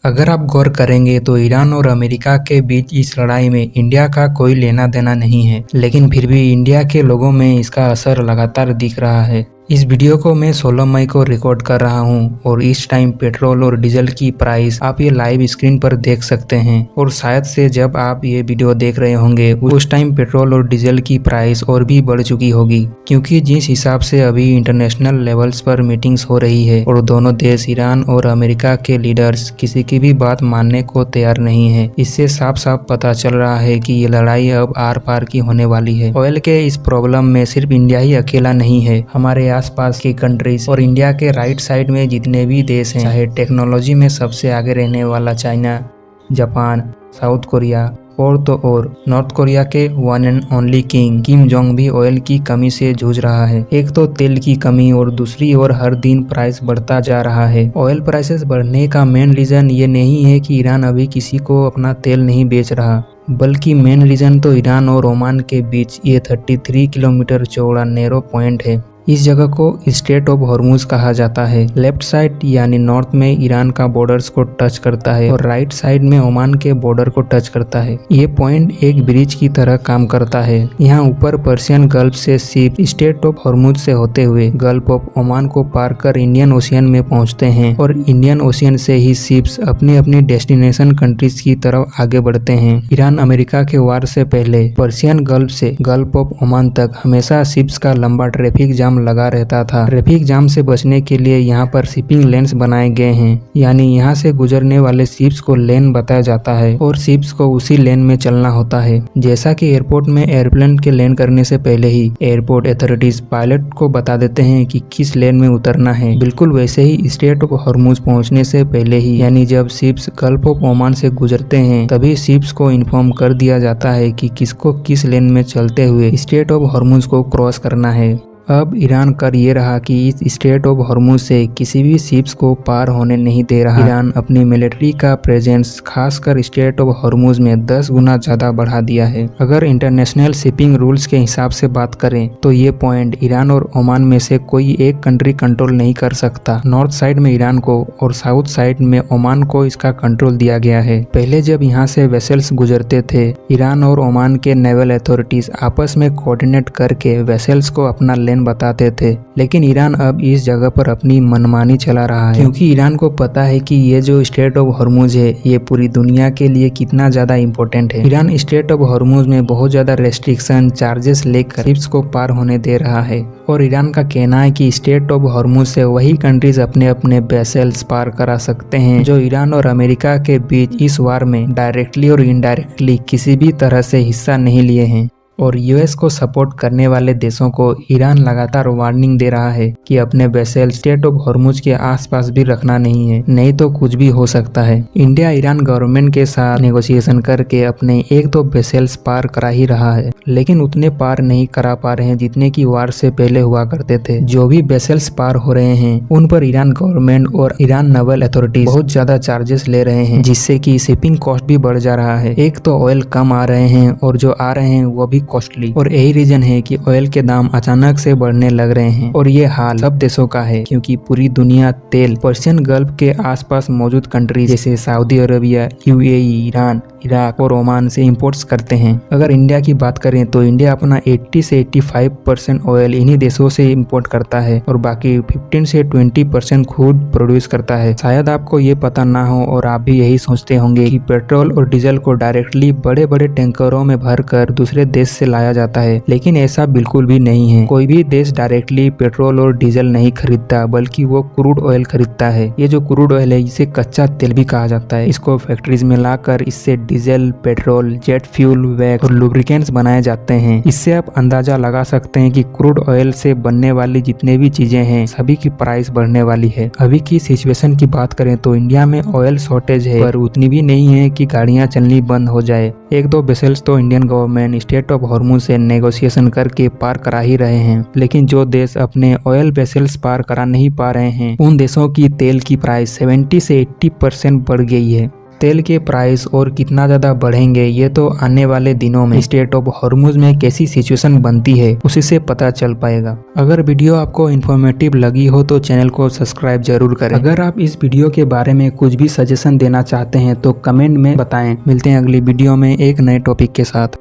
अगर आप गौर करेंगे तो ईरान और अमेरिका के बीच इस लड़ाई में इंडिया का कोई लेना देना नहीं है, लेकिन फिर भी इंडिया के लोगों में इसका असर लगातार दिख रहा है। इस वीडियो को मैं 16 मई को रिकॉर्ड कर रहा हूं और इस टाइम पेट्रोल और डीजल की प्राइस आप ये लाइव स्क्रीन पर देख सकते हैं और शायद से जब आप ये वीडियो देख रहे होंगे उस टाइम पेट्रोल और डीजल की प्राइस और भी बढ़ चुकी होगी, क्योंकि जिस हिसाब से अभी इंटरनेशनल लेवल्स पर मीटिंग्स हो रही है और दोनों देश ईरान और अमेरिका के लीडर्स किसी की भी बात मानने को तैयार नहीं है। इससे साफ साफ पता चल रहा है कि ये लड़ाई अब आर पार की होने वाली है। ऑयल के इस प्रॉब्लम में सिर्फ इंडिया ही अकेला नहीं है, हमारे आसपास की कंट्रीज और इंडिया के राइट साइड में जितने भी देश हैं, चाहे टेक्नोलॉजी में सबसे आगे रहने वाला चाइना, जापान, साउथ कोरिया और तो और नॉर्थ कोरिया के one and only king Kim Jong भी ऑयल की कमी से जूझ रहा है। एक तो तेल की कमी और दूसरी ओर हर दिन प्राइस बढ़ता जा रहा है। ऑयल प्राइसेस बढ़ने का मेन रीजन ये नहीं है कि ईरान अभी किसी को अपना तेल नहीं बेच रहा, बल्कि मेन रीजन तो ईरान और ओमान के बीच ये 33 किलोमीटर चौड़ा नैरो पॉइंट है। इस जगह को स्ट्रेट ऑफ हॉर्मुज कहा जाता है। लेफ्ट साइड यानी नॉर्थ में ईरान का बॉर्डर्स को टच करता है और राइट साइड में ओमान के बॉर्डर को टच करता है। ये पॉइंट एक ब्रिज की तरह काम करता है। यहाँ ऊपर पर्शियन गल्फ से शिप स्ट्रेट ऑफ हॉर्मुज से होते हुए गल्फ ऑफ ओमान को पार कर इंडियन ओशियन में पहुंचते हैं और इंडियन ओशियन से ही शिप्स अपनी अपनी डेस्टिनेशन कंट्रीज की तरफ आगे बढ़ते हैं। ईरान अमेरिका के वार से पहले पर्शियन गल्फ से गल्फ ऑफ ओमान तक हमेशा शिप्स का लंबा ट्रैफिक जाम लगा रहता था। ट्रैफिक जाम से बचने के लिए यहाँ पर शिपिंग लेन्स बनाए गए हैं, यानी यहाँ से गुजरने वाले शिप्स को लेन बताया जाता है और शिप्स को उसी लेन में चलना होता है। जैसा कि एयरपोर्ट में एयरप्लेन के लैंड करने से पहले ही एयरपोर्ट अथॉरिटीज पायलट को बता देते हैं कि किस लेन में उतरना है, बिल्कुल वैसे ही स्ट्रेट ऑफ हॉर्मुज पहुंचने से पहले ही, यानी जब शिप्स गल्फ ऑफ ओमान से गुजरते हैं तभी शिप्स को इन्फॉर्म कर दिया जाता है कि किसको किस लेन में चलते हुए स्ट्रेट ऑफ हॉर्मुज को क्रॉस करना है। अब ईरान कर ये रहा कि इस स्ट्रेट ऑफ हॉर्मुज से किसी भी शिप्स को पार होने नहीं दे रहा। ईरान अपनी मिलिट्री का प्रेजेंस खासकर स्ट्रेट ऑफ हॉर्मुज में 10 गुना ज्यादा बढ़ा दिया है। अगर इंटरनेशनल शिपिंग रूल्स के हिसाब से बात करें तो ये पॉइंट ईरान और ओमान में से कोई एक कंट्री कंट्रोल नहीं कर सकता। नॉर्थ साइड में ईरान को और साउथ साइड में ओमान को इसका कंट्रोल दिया गया है। पहले जब यहाँ से वेसल्स गुजरते थे, ईरान और ओमान के नेवल अथॉरिटीज आपस में कोऑर्डिनेट करके वेसल्स को अपना लेन बताते थे, लेकिन ईरान अब इस जगह पर अपनी मनमानी चला रहा है, क्योंकि ईरान को पता है कि ये जो स्ट्रेट ऑफ हॉर्मुज है ये पूरी दुनिया के लिए कितना ज्यादा इम्पोर्टेंट है। ईरान स्ट्रेट ऑफ हॉर्मुज में बहुत ज्यादा रेस्ट्रिक्शन चार्जेस लेकर शिप्स को पार होने दे रहा है और ईरान का कहना है कि स्ट्रेट ऑफ हॉर्मुज से वही कंट्रीज अपने अपने वेसल्स पार करा सकते हैं जो ईरान और अमेरिका के बीच इस वार में डायरेक्टली और इनडायरेक्टली किसी भी तरह से हिस्सा नहीं लिए हैं। और यूएस को सपोर्ट करने वाले देशों को ईरान लगातार वार्निंग दे रहा है कि अपने वेसल स्ट्रेट ऑफ हॉर्मुज के आसपास भी रखना नहीं है, नहीं तो कुछ भी हो सकता है। इंडिया ईरान गवर्नमेंट के साथ नेगोशिएशन करके अपने एक दो वेसल्स पार करा ही रहा है, लेकिन उतने पार नहीं करा पा रहे हैं जितने की वार से पहले हुआ करते थे। जो भी वेसल्स पार हो रहे हैं उन पर ईरान गवर्नमेंट और ईरान नेवल अथॉरिटीज बहुत ज्यादा चार्जेस ले रहे हैं, जिससे की शिपिंग कॉस्ट भी बढ़ जा रहा है। एक तो ऑयल कम आ रहे हैं और जो आ रहे हैं वो भी कॉस्टली, और यही रीजन है कि ऑयल के दाम अचानक से बढ़ने लग रहे हैं। और ये हाल सब देशों का है, क्योंकि पूरी दुनिया तेल पर्शियन गल्फ के आसपास मौजूद कंट्रीज जैसे Saudi Arabia, UAE, Iran, Iraq और ओमान से इंपोर्ट्स करते हैं। अगर इंडिया की बात करें तो इंडिया अपना 80 से 85% ऑयल इन्हीं देशों से इंपोर्ट करता है और बाकी 15 से 20% खुद प्रोड्यूस करता है। शायद आपको ये पता ना हो और आप भी यही सोचते होंगे कि पेट्रोल और डीजल को डायरेक्टली बड़े बड़े टैंकरों में भरकर दूसरे देश से लाया जाता है, लेकिन ऐसा बिल्कुल भी नहीं है। कोई भी देश डायरेक्टली पेट्रोल और डीजल नहीं खरीदता, बल्कि वो क्रूड ऑयल खरीदता है। ये जो क्रूड ऑयल है इसे कच्चा तेल भी कहा जाता है। इसको फैक्ट्रीज में लाकर इससे diesel, petrol, jet fuel, wax और लुब्रिकेंट्स बनाए जाते हैं। इससे आप अंदाजा लगा सकते हैं कि क्रूड ऑयल से बनने वाली जितने भी चीजें हैं सभी की प्राइस बढ़ने वाली है। अभी की सिचुएशन की बात करें तो इंडिया में ऑयल शॉर्टेज है, पर उतनी भी नहीं है कि गाड़ियां चलनी बंद हो जाए। एक दो वेसल्स तो Indian government straight of Hormuz से नेगोशिएशन करके पार करा ही रहे हैं, लेकिन जो देश अपने ऑयल वेसल्स पार करा नहीं पा रहे हैं उन देशों की तेल की प्राइस 70 से 80% बढ़ गई है। तेल के प्राइस और कितना ज़्यादा बढ़ेंगे ये तो आने वाले दिनों में स्ट्रेट ऑफ हॉर्मुज में कैसी सिचुएशन बनती है उसी से पता चल पाएगा। अगर वीडियो आपको इन्फॉर्मेटिव लगी हो तो चैनल को सब्सक्राइब जरूर करें। अगर आप इस वीडियो के बारे में कुछ भी सजेशन देना चाहते हैं तो कमेंट में बताएं। मिलते हैं अगली वीडियो में एक नए टॉपिक के साथ।